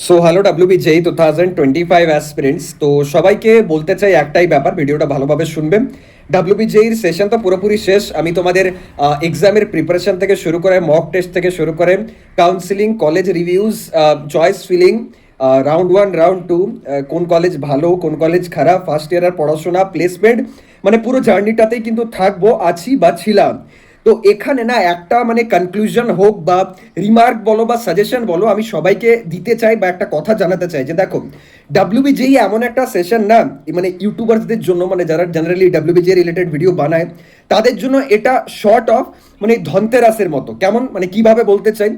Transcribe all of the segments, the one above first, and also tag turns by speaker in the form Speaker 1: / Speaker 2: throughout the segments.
Speaker 1: So hello WBJEE 2025 aspirants. তো সবাইকে বলতে চাই একটাই ব্যাপার, ভিডিওটা ভালোভাবে শুনবেন। ডাব্লিউবিজেইর সেশন তো পুরোপুরি শেষ। আমি তোমাদের এক্সামের প্রিপারেশন থেকে শুরু করে মক টেস্ট থেকে শুরু করে counselling, college reviews, choice filling, round one, round two, কোন কলেজ ভালো কোন কলেজ খারাপ, ফার্স্ট ইয়ারের পড়াশোনা, প্লেসমেন্ট, মানে পুরো জার্নিটাতেই কিন্তু থাকবো, আছি বা ছিলাম। তো এখানে না একটা মানে কনক্লুশন হোক বা রিমার্ক বলো বা সাজেশন বলো, আমি সবাইকে দিতে চাই বা একটা কথা জানাতে চাই যে দেখো, ডাব্লিউবিজেই এমন একটা সেশন না, মানে ইউটিউবারদের জন্য, মানে যারা জেনারেলি ডাব্লিউবিজে রিলেটেড ভিডিও বানায় তাদের জন্য এটা শর্ট অফ মানে ধনতেরাসের মতো। কেমন মানে কিভাবে বলতে চাই,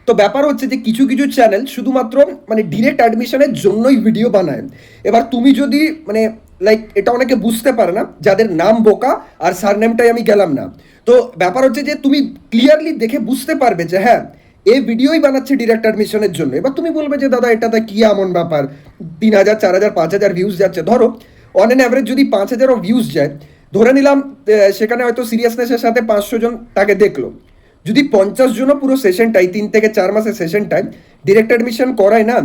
Speaker 1: তো ব্যাপার হচ্ছে যে কিছু কিছু চ্যানেল শুধুমাত্র মানে ডিরেক্ট অ্যাডমিশনের জন্যই ভিডিও বানায়। এবার তুমি যদি মানে লাইক এটা অনেকে বুঝতে পারে না, যাদের নাম বোকা আর সারনেমটাই আমি গেলাম না। তো ব্যাপার হচ্ছে যে তুমি ক্লিয়ারলি দেখে বুঝতে পারবে যে হ্যাঁ, এই ভিডিওই বানাচ্ছে ডিরেক্ট অ্যাডমিশনের জন্য। এবার তুমি বলবে যে দাদা এটাতে কি এমন ব্যাপার, 3,000 4,000 5,000 ভিউজ যাচ্ছে। ধরো অন অ্যান অ্যাভারেজ যদি 5,000ও ভিউজ যায়, ধরে নিলাম সেখানে হয়তো সিরিয়াসনেসের সাথে 500 জন তাকে দেখলো। যদি 50 জনও পুরো সেশনটাই 3 থেকে 4 মাসের সেশনটাই ডিরেক্ট অ্যাডমিশন করায় না,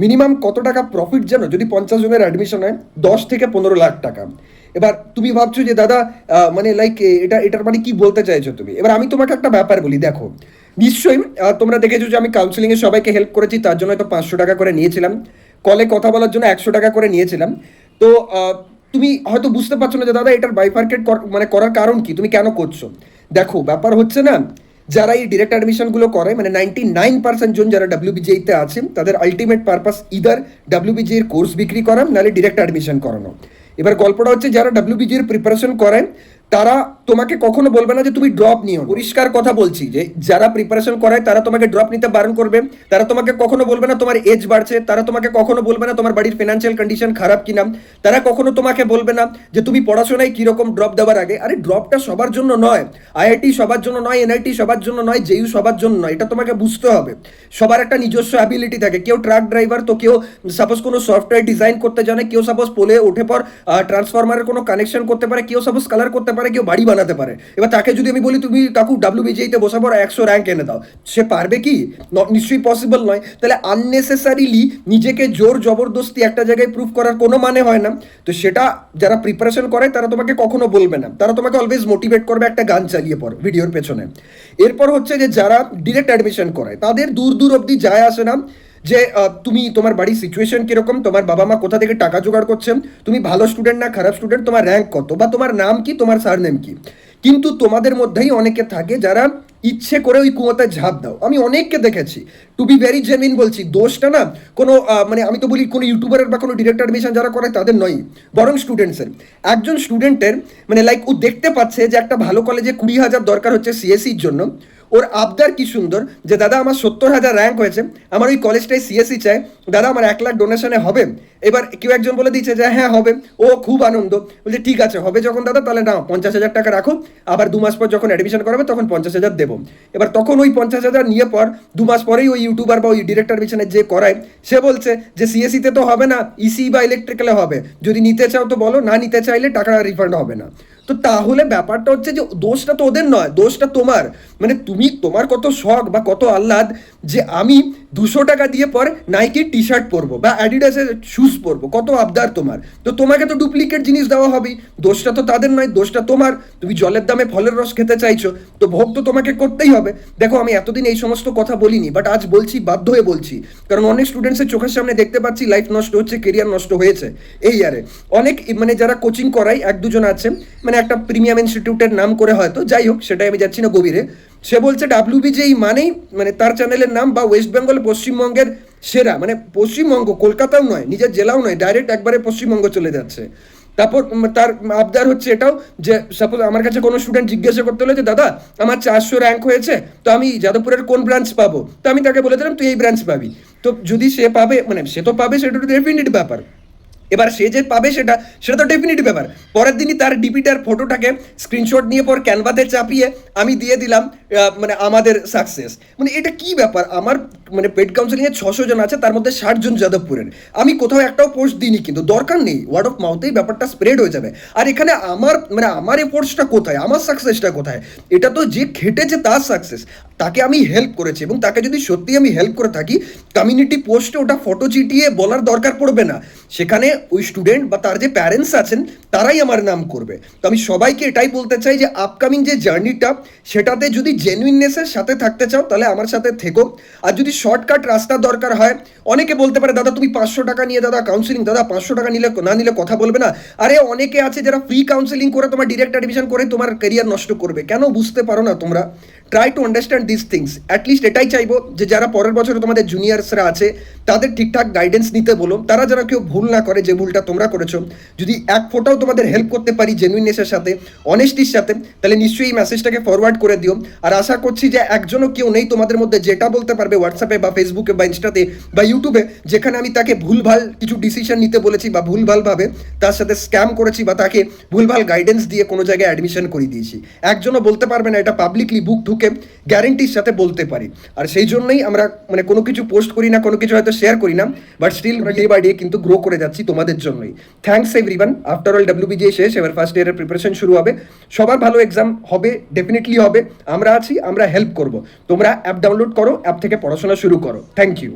Speaker 1: মিনিমাম কত টাকা প্রফিট জানো? যদি 50 জনের অ্যাডমিশন হয় 10 থেকে 15 লাখ টাকা। এবার তুমি ভাবছো যে দাদা মানে লাইক এটার মানে কি বলতে চাইছো তুমি? এবার আমি তোমাকে একটা ব্যাপার বলি, দেখো নিশ্চয়ই তোমরা দেখেছো যে আমি কাউন্সিলিংয়ে সবাইকে হেল্প করেছি, তার জন্য হয়তো 500 টাকা করে নিয়েছিলাম, কলে কথা বলার জন্য 100 টাকা করে নিয়েছিলাম। তো তুমি হয়তো বুঝতে পারছো না যে দাদা এটার বাইফার্কেট মানে করার কারণ কি, তুমি কেন করছো? দেখো ব্যাপার হচ্ছে না, যারা এই ডিরেক্ট অ্যাডমিশনগুলো করে মানে 99% জন যারা ডাব্লিউবিজিতে আছেন, তাদের আলটিমেট পারপাস ইদার ডাব্লিউবিজির কোর্স বিক্রি করা নাহলে ডিরেক্ট অ্যাডমিশন করানো। এবার গল্পটা হচ্ছে যারা ডাব্লিউবিজির প্রিপারেশন করেন তারা তোমাকে কখনো বলবে না যে তুমি ড্রপ নিও। পরিষ্কার কথা বলছি যে যারা প্রিপারেশন করায় তারা তোমাকে ড্রপ নিতে বারণ করবে। তারা তোমাকে কখনো বলবে না তোমার এজ বাড়ছে, তারা তোমাকে কখনো বলবে না তোমার বাড়ির ফিনান্সিয়াল কন্ডিশন খারাপ কিনা, তারা কখনো তোমাকে বলবে না যে তুমি পড়াশোনায় কিরকম ড্রপ দেওয়ার আগে। আরে ড্রপটা সবার জন্য নয়, আইআইটি সবার জন্য নয়, এনআইটি সবার জন্য নয়, জেইউ সবার জন্য নয়, এটা তোমাকে বুঝতে হবে। সবার একটা নিজস্ব অ্যাবিলিটি থাকে, কেউ ট্রাক ড্রাইভার, তো কেউ সাপোজ কোনো সফটওয়্যার ডিজাইন করতে জানে, কেউ সাপোজ পোলে উঠে পর ট্রান্সফরমারের কোনো কানেকশন করতে পারে, কেউ সাপোজ কালার করতে পারে, কেউ বাড়ি বানাতে পারে। এবার তাকে যদি আমি বলি তুমি কাকু ডাব্লিউবিজিতে বসে পড়ো 100 র্যাঙ্ক এনে দাও, সে পারবে কি? নিশ্চয়ই পসিবল নয়। তাহলে আননেসেসারিলি নিজেকে জোর জবরদস্তি একটা জায়গায় প্রুভ করার কোনো মানে হয় না। তো সেটা যারা প্রিপারেশন করে তারা তোমাকে কখনো বলবে না, তারা তোমাকে অলওয়েজ মোটিভেট করবে একটা গান চালিয়ে পড় ভিডিওর পেছনে। এরপর হচ্ছে যে যারা ডিরেক্ট অ্যাডমিশন করায় তাদের দূর দূর অবধি যায় আসে না যে তুমি তোমার বাড়ির সিচুয়েশন কিরকম, তোমার বাবা মা কোথা থেকে টাকা জোগাড় করছেন, তুমি ভালো স্টুডেন্ট না খারাপ স্টুডেন্ট, তোমার র্যাঙ্ক কত বা তোমার নাম কি, তোমার সারনেম কি। কিন্তু তোমাদের মধ্যেই অনেকে থাকে যারা ইচ্ছে করে ওই কুয়োতে ঝাঁপ দাও। আমি অনেককে দেখেছি, টু বি ভেরি জেনুইন বলছি, দোষটা না কোনো মানে আমি তো বলি কোনো ইউটিউবারের বা কোনো ডিরেক্ট অ্যাডমিশন যারা করে তাদের নয়, বরং স্টুডেন্টসের। একজন স্টুডেন্টের মানে লাইক ও দেখতে পাচ্ছে যে একটা ভালো কলেজে 20,000 দরকার হচ্ছে সিএসসির জন্য, ওর আবদার কি সুন্দর যে দাদা আমার 70,000 র্যাঙ্ক হয়েছে, আমার ওই কলেজটাই সিএসসি চাই, দাদা আমার 1 লাখ ডোনেশনে হবে। এবার কেউ একজন বলে দিচ্ছে যে হ্যাঁ হবে, ও খুব আনন্দ, বলছে ঠিক আছে হবে যখন দাদা তাহলে না 50,000 টাকা রাখো, আবার 2 মাস পর যখন অ্যাডমিশন করাবে তখন 50,000 দেবো। এবার তখন ওই 50,000 নিয়ে পর 2 মাস পরেই ওই ইউটিউবার বা ওই ডিরেক্ট অ্যাডমিশনের যে করায় সে বলছে যে সিএসসিতে তো হবে না, ইসি বা ইলেকট্রিক্যালে হবে, যদি নিতে চাও তো বলো, না নিতে চাইলে টাকা রিফান্ড হবে না। তো তাহলে ব্যাপারটা হচ্ছে যে দোষটা তো ওদের নয়, দোষটা তোমার। মানে তুমি তোমার কত শখ বা কত আহ্লাদ যে আমি 200 টাকা দিয়ে পর নাইকির টি শার্ট পরবো বা অ্যাডিডাসের শুজ পরবো, কত আবদার তোমার। তো তোমাকে তো ডুপ্লিকেট জিনিস দেওয়া হবেই, দোষটা তো তাদের নয়, দোষটা তোমার। তুমি জলের দামে ফলের রস খেতে চাইছো, তো ভোগ তো তোমাকে করতেই হবে। দেখো আমি এতদিন এই সমস্ত কথা বলিনি, বাট আজ বলছি, বাধ্য হয়ে বলছি, কারণ অনেক স্টুডেন্টসের চোখের সামনে দেখতে পাচ্ছি লাইফ নষ্ট হচ্ছে, কেরিয়ার নষ্ট হয়েছে এই ইয়ারে। অনেক মানে যারা কোচিং করাই 1-2 জন আছেন, মানে একটা প্রিমিয়াম ইনস্টিটিউটের নাম করে হয়তো, যাই হোক সেটাই আমি যাচ্ছি না গভীরে। সে বলছে ডাব্লিউবিজেই মানেই মানে তার চ্যানেলের নাম বা ওয়েস্ট বেঙ্গল পশ্চিমবঙ্গের সেরা, মানে পশ্চিমবঙ্গ কলকাতাও নয়, নিজের জেলাও নয়, ডাইরেক্ট একবারে পশ্চিমবঙ্গ চলে যাচ্ছে। তারপর তার আবদার হচ্ছে এটাও যে সাপোজ আমার কাছে কোনো স্টুডেন্ট জিজ্ঞাসা করতে হলো যে দাদা আমার 400 র্যাঙ্ক হয়েছে, তো আমি যাদবপুরের কোন ব্রাঞ্চ পাবো, তো আমি তাকে বলে দিলাম তুই এই ব্রাঞ্চ পাবি। তো যদি সে পাবে, মানে সে তো পাবে, সেটা তো ডেফিনিট ব্যাপার। এবার সে যে পাবে সেটা সেটা তো ডেফিনেটলি ব্যাপার। পরের দিনই তার ডিপিটার ফটোটাকে স্ক্রিনশট নিয়ে পর ক্যানভাতে চাপিয়ে আমি দিয়ে দিলাম মানে আমাদের সাকসেস। মানে এটা কি ব্যাপার? আমার মানে পেড কাউন্সেলিংয়ে 600 জন আছে, তার মধ্যে 60 জন যাদবপুরের। আমি কোথাও একটাও পোস্ট দিইনি, কিন্তু দরকার নেই, ওয়ার্ড অফ মাউথেই ব্যাপারটা স্প্রেড হয়ে যাবে। আর এখানে আমার মানে আমার এফোর্টসটা কোথায়, আমার সাকসেসটা কোথায়? এটা তো যে খেটেছে তার সাকসেস, তাকে আমি হেল্প করেছি, এবং তাকে যদি সত্যি আমি হেল্প করে থাকি, কমিউনিটি পোস্টে ওটা ফটো চিটিয়ে বলার দরকার পড়বে না, সেখানে ওই স্টুডেন্ট বা তার যে প্যারেন্টস আছেন তারাই আমার নাম করবে। তো আমি সবাইকে এটাই বলতে চাই যে আপকামিং যে জার্নিটা, সেটাতে যদি জেনুইননেসের সাথে থাকতে চাও তাহলে আমার সাথে থেকো। আর যদি শর্টকাট রাস্তা দরকার হয়, অনেকে বলতে পারে দাদা তুমি 500 টাকা নিয়ে দাদা কাউন্সিলিং, দাদা 500 টাকা নিলে না নিলে কথা বলবে না। আরে অনেকে আছে যারা ফ্রি কাউন্সিলিং করে তোমার ডিরেক্ট অ্যাডমিশন করে তোমার ক্যারিয়ার নষ্ট করবে। কেন বুঝতে পারো না তোমরা? Try to understand this things. At least এটাই চাইবো যে যারা পরের বছরে তোমাদের জুনিয়র্সরা আছে তাদের ঠিকঠাক গাইডেন্স নিতে বলো, তারা যেন কেউ ভুল না করে যে ভুলটা তোমরা করেছো। যদি এক ফোটাও তোমাদের হেল্প করতে পারি জেনুইননেসের সাথে, অনেস্টির সাথে, তাহলে নিশ্চয়ই এই মেসেজটাকে ফরওয়ার্ড করে দিও। আর আশা করছি যে একজনও কেউ নেই তোমাদের মধ্যে যেটা বলতে পারবে হোয়াটসঅ্যাপে বা ফেসবুকে বা ইনস্টাতে বা ইউটিউবে, যেখানে আমি তাকে ভুলভাল কিছু ডিসিশন নিতে বলেছি বা ভুলভালভাবে তার সাথে স্ক্যাম করেছি বা তাকে ভুলভাল গাইডেন্স দিয়ে কোনো জায়গায় অ্যাডমিশন করিয়ে দিয়েছি। একজনও বলতে পারবে না, এটা পাবলিকলি বুক ঢুকে গ্যারেন্টির সাথে বলতে পারি। আর সেই জন্যই আমরা মানে কোনো কিছু পোস্ট করি না, কোনো কিছু হয়তো শেয়ার করি না, but still day by day কিন্তু গ্রো করে যাচ্ছি তোমাদের জন্যই। Thanks everyone. After all WBJ শেষ, এবার ফার্স্ট ইয়ারের প্রিপারেশন শুরু হবে। সবার ভালো এক্সাম হবে, ডেফিনেটলি হবে। আমরা আছি, আমরা হেল্প করব। তোমরা অ্যাপ ডাউনলোড করো, অ্যাপ থেকে পড়াশোনা শুরু করো। Thank you.